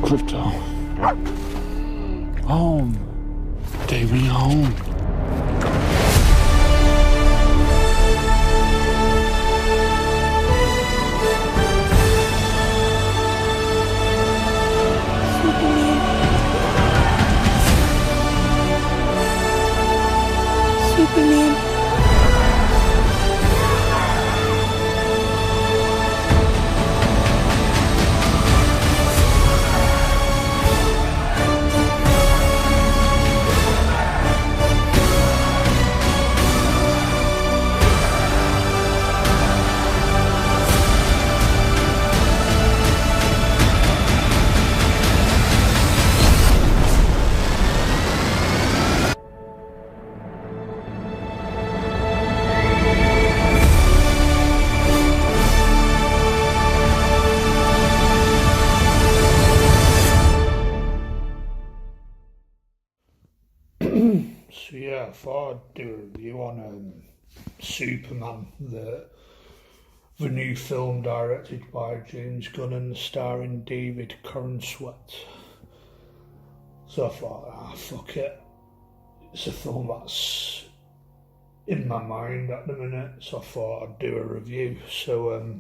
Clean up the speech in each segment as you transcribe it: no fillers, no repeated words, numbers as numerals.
Crypto. Home. Take me home. Superman. So yeah, I thought I'd do a review on Superman, the new film directed by James Gunn and starring David Corenswet. So I thought, fuck it. It's a film that's in my mind at the minute, so I thought I'd do a review. So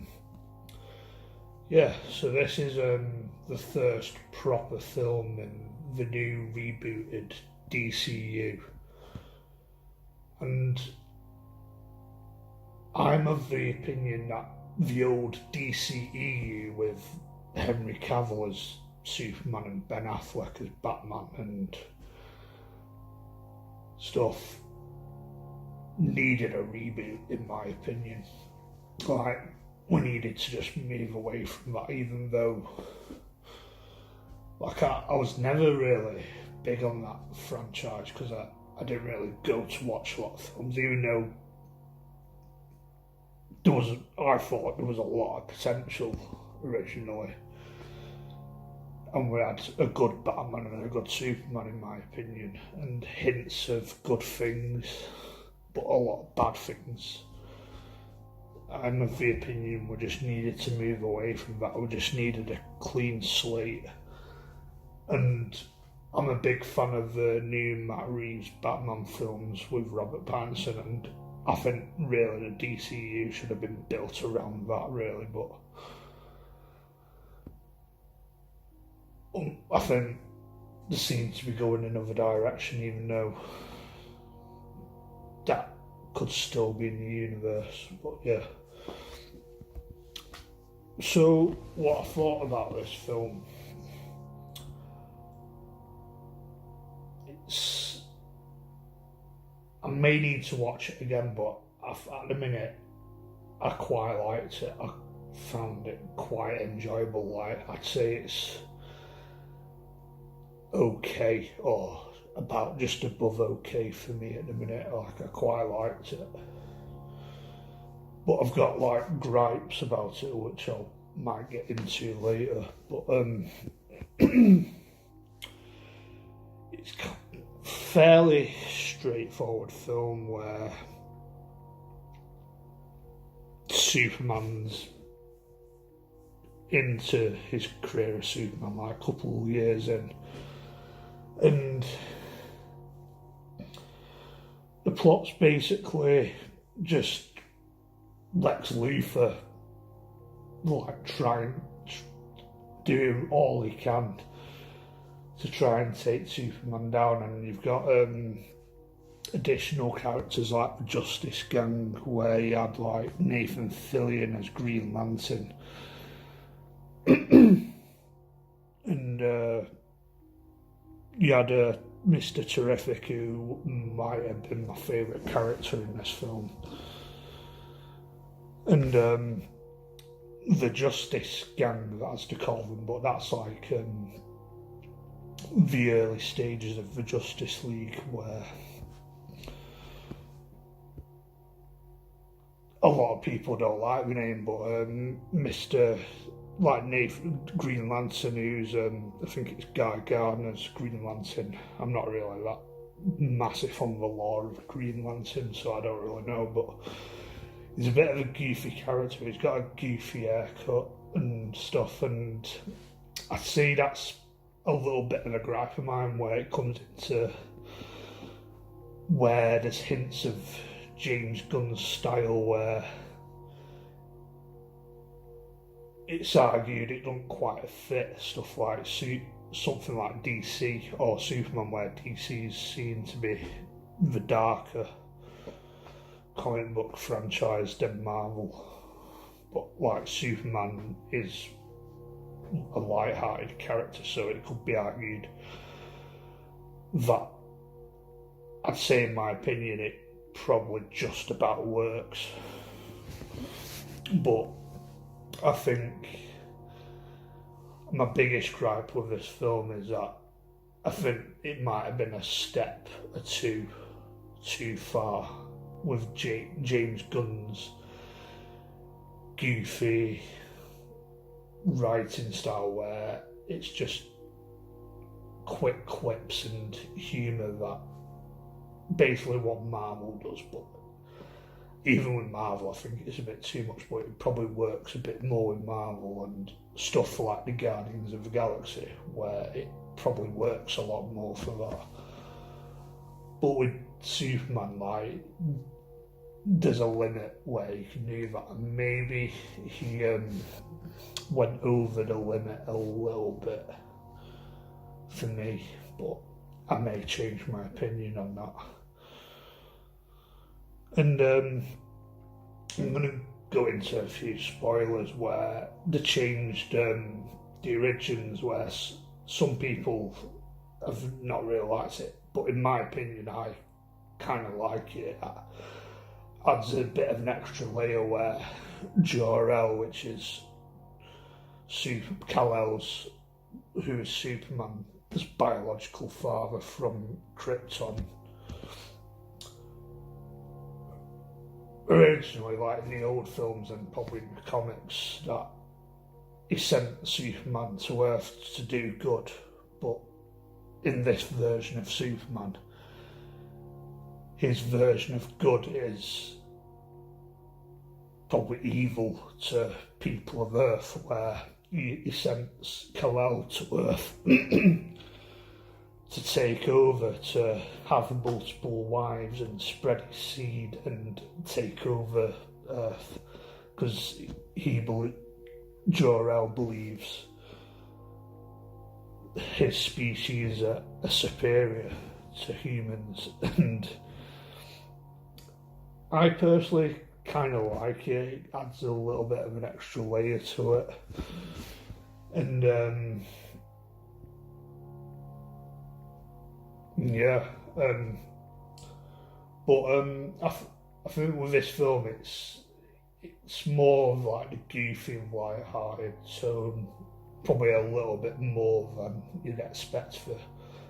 so this is the first proper film in the new rebooted DCU. And I'm of the opinion that the old DCEU with Henry Cavill as Superman and Ben Affleck as Batman and stuff needed a reboot, in my opinion. Like, we needed to just move away from that, even though like I was never really big on that franchise because I didn't really go to watch a lot of films, even though I thought there was a lot of potential originally, and we had a good Batman and a good Superman in my opinion, and hints of good things, but a lot of bad things. I'm of the opinion we just needed to move away from that. We just needed a clean slate, and I'm a big fan of the new Matt Reeves Batman films with Robert Pattinson, and I think really the DCU should have been built around that really, but I think they seem to be going in another direction, even though that could still be in the universe, but yeah. So what I thought about this film, I may need to watch it again, but at the minute I quite liked it. I found it quite enjoyable. Like, I'd say it's okay, or about just above okay for me at the minute. Like, I quite liked it, but I've got like gripes about it which I might get into later. But it's fairly straightforward film where Superman's into his career as Superman like a couple of years in, and the plot's basically just Lex Luthor like trying do all he can to try and take Superman down, and you've got additional characters like the Justice Gang, where you had like Nathan Fillion as Green Lantern. and you had Mr. Terrific, who might have been my favourite character in this film, and the Justice Gang, that's to call them, but that's like the early stages of the Justice League, where a lot of people don't like the name, but Mr. like Nathan Green Lantern, who's I think it's Guy Gardner's Green Lantern. I'm not really that massive on the lore of Green Lantern, so I don't really know, but he's a bit of a goofy character. He's got a goofy haircut and stuff, and I'd say that's a little bit of a gripe of mine where it comes into where there's hints of James Gunn's style where it's argued it doesn't quite fit stuff like something like DC or Superman, where DC is seen to be the darker comic book franchise than Marvel, but like Superman is a light-hearted character, so it could be argued that, I'd say in my opinion, it probably just about works. But I think my biggest gripe with this film is that I think it might have been a step or two too far with James Gunn's goofy writing style, where it's just quick quips and humour that basically what Marvel does. But even with Marvel, I think it's a bit too much, but it probably works a bit more with Marvel and stuff like the Guardians of the Galaxy, where it probably works a lot more for that. But with Superman, like, there's a limit where you can do that, and maybe he went over the limit a little bit for me, but I may change my opinion on that. And I'm going to go into a few spoilers where they changed the origins, where some people have not really liked it, but in my opinion, I kind of like it. It adds a bit of an extra layer where Jor-El, which is Kal-El's, who is Superman's biological father from Krypton, originally, like in the old films and probably in the comics, that he sent Superman to Earth to do good, but in this version of Superman, his version of good is probably evil to people of Earth, where he sends Kal-El to Earth to take over, to have multiple wives and spread his seed and take over Earth, because Jor-El believes his species are superior to humans, and I personally kind of like it. It adds a little bit of an extra layer to it, and yeah, but I think with this film, it's more of like the goofy and light-hearted, so probably a little bit more than you'd expect for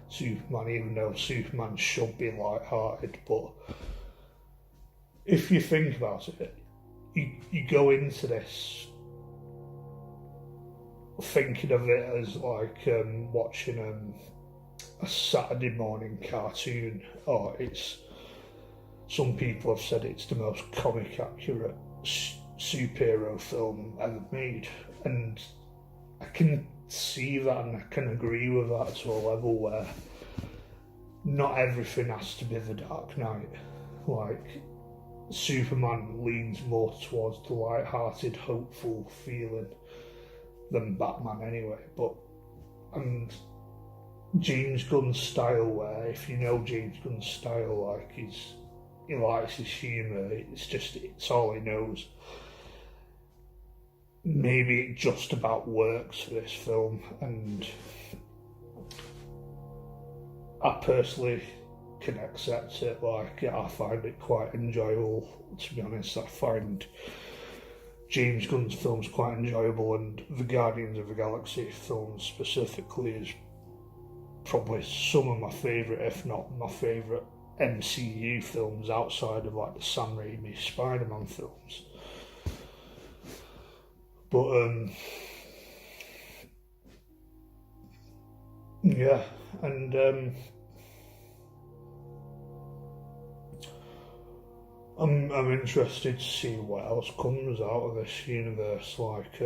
Superman, even though Superman should be light-hearted. But if you think about it, you go into this thinking of it as like watching a Saturday morning cartoon, or some people have said it's the most comic accurate superhero film ever made, and I can see that and I can agree with that to a level where not everything has to be the Dark Knight. Like, Superman leans more towards the light-hearted, hopeful feeling than Batman anyway, and James Gunn's style, where if you know James Gunn's style, like he likes his humour, it's all he knows. Maybe it just about works for this film, and I personally can accept it. Like, I find it quite enjoyable. To be honest, I find James Gunn's films quite enjoyable, and the Guardians of the Galaxy films specifically is probably some of my favourite, if not my favourite, MCU films outside of like the Sam Raimi Spider-Man films. But yeah, and I'm interested to see what else comes out of this universe. Like,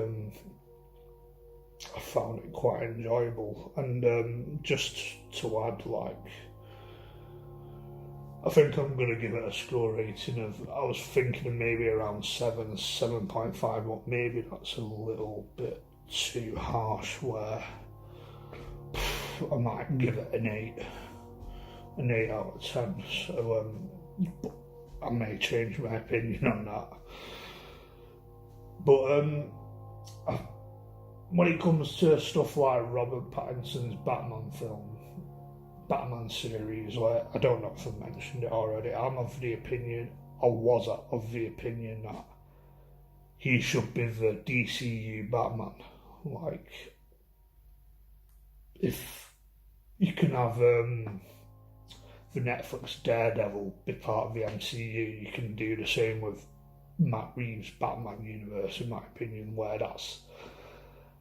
I found it quite enjoyable, and just to add, like, I think I'm going to give it a score rating of, I was thinking of maybe around 7.5, but maybe that's a little bit too harsh, where I might give it an 8 out of 10. So but I may change my opinion on that. But when it comes to stuff like Robert Pattinson's Batman series, like, I don't know if I've mentioned it already, I was of the opinion that he should be the DCU Batman. Like, if you can have the Netflix Daredevil be part of the MCU, you can do the same with Matt Reeves' Batman universe, in my opinion, where that's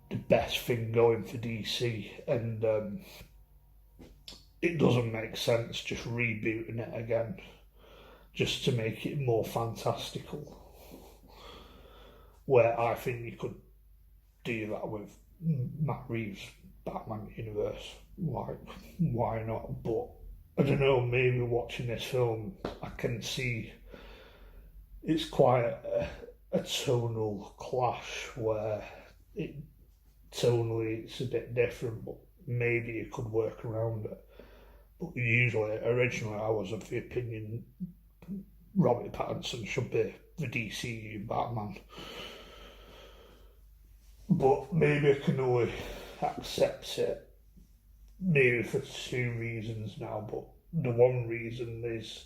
the best thing going for DC, and it doesn't make sense just rebooting it again just to make it more fantastical, where I think you could do that with Matt Reeves' Batman universe. Like, why not? But I don't know, maybe watching this film, I can see it's quite a tonal clash, where tonally it's a bit different, but maybe you could work around it. But originally, I was of the opinion Robert Pattinson should be the DCU Batman. But maybe I can only accept it maybe for 2 reasons now, but the one reason is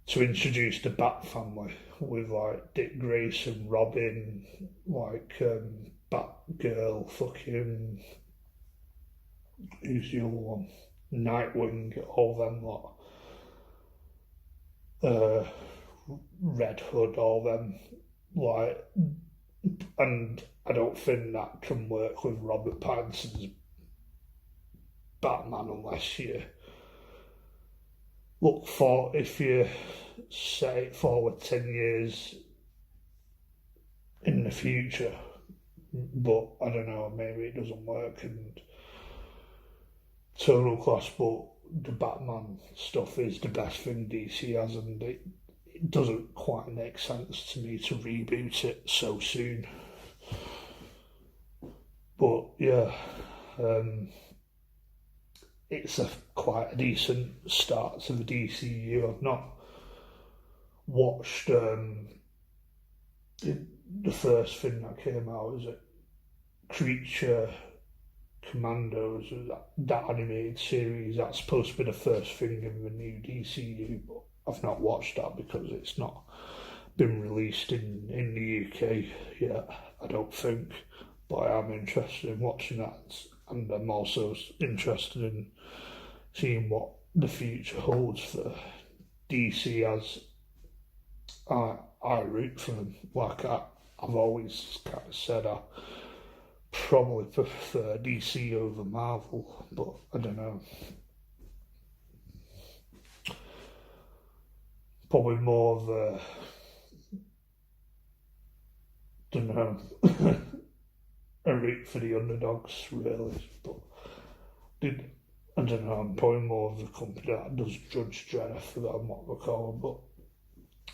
to introduce the Bat family with like Dick Grayson, Robin, like Batgirl, fucking, who's the other one? Nightwing, all them lot. Red Hood, all them, like, and I don't think that can work with Robert Pattinson's Batman unless you if you set it forward 10 years in the future. But I don't know, maybe it doesn't work, and tonal class, but the Batman stuff is the best thing DC has, and it doesn't quite make sense to me to reboot it so soon. But yeah, it's quite a decent start to the DCU. I've not watched the first thing that came out, is it Creature Commandos, that animated series. That's supposed to be the first thing in the new DCU, but I've not watched that because it's not been released in the UK yet, I don't think. But I am interested in watching that, and I'm also interested in seeing what the future holds for DC, as I root for them. Like, I've always kind of said I probably prefer DC over Marvel, but I don't know. Probably more of a, don't know, a root for the underdogs, really. But I don't know, I'm probably more of the company that does Judge Dredd, I forgot what they call them, but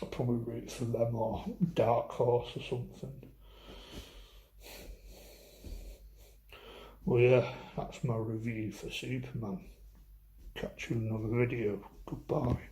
I'll probably root for them or Dark Horse or something. Well, yeah, that's my review for Superman. Catch you in another video. Goodbye.